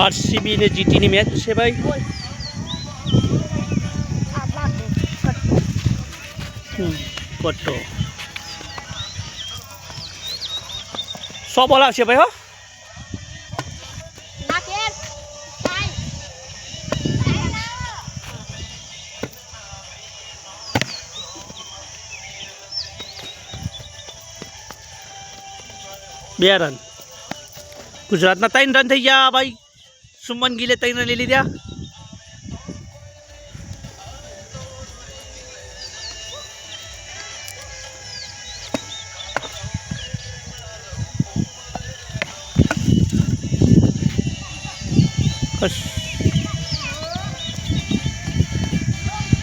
RCB ને જીટીની match છે ભાઈ. કટ્ટો 100 બોલ આવશે ભાઈ. હો બે રન. ગુજરાતના 3 રન થઈ ગયા ભાઈ. સુમન ગિલે 3 રન લઈ લીધા.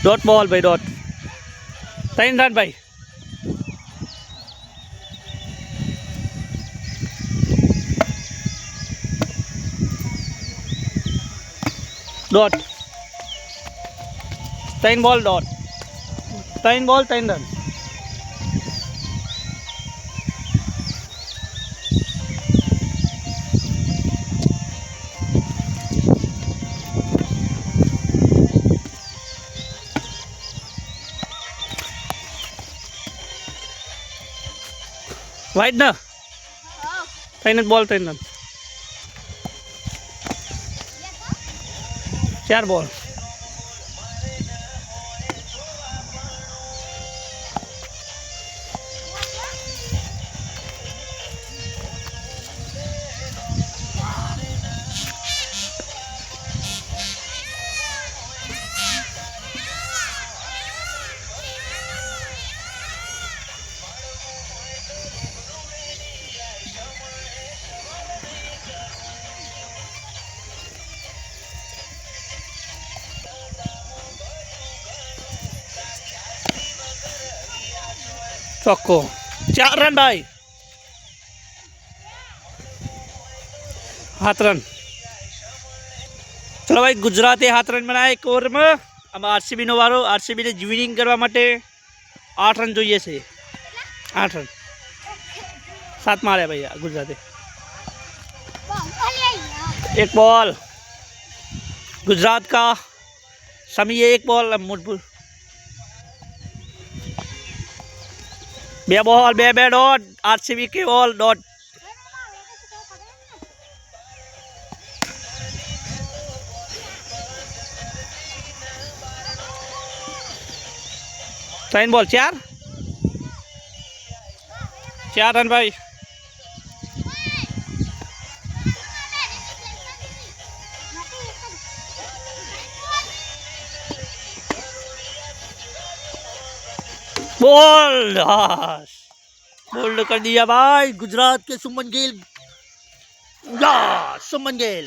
ડોટ બોલ ભાઈ. ડોટ 3 રન ભાઈ. Dot 3 ball. Dot 3 ball 3 run. Wide ना 3 बॉल 3 रन. 4 बॉल. चौको 4 रन भाई. 7 रन. चलो भाई गुजराते 7 रन बनाया एक ओवर में. अब आरसीबी नो वारो. आरसीबी ने विनिंग करवा माटे 8 रन જોઈએ છે. 8 रन 7 मारे भैया गुजराते. एक बॉल गुजरात का. समी एक बॉल. मुटपुर 2 ball 2 dot. आरसीबी के बॉल डॉट. तीन बॉल 4 रन भाई. बोल्ड. बोल्ड कर दिया भाई गुजरात के सुमन गिल. सुमन गिल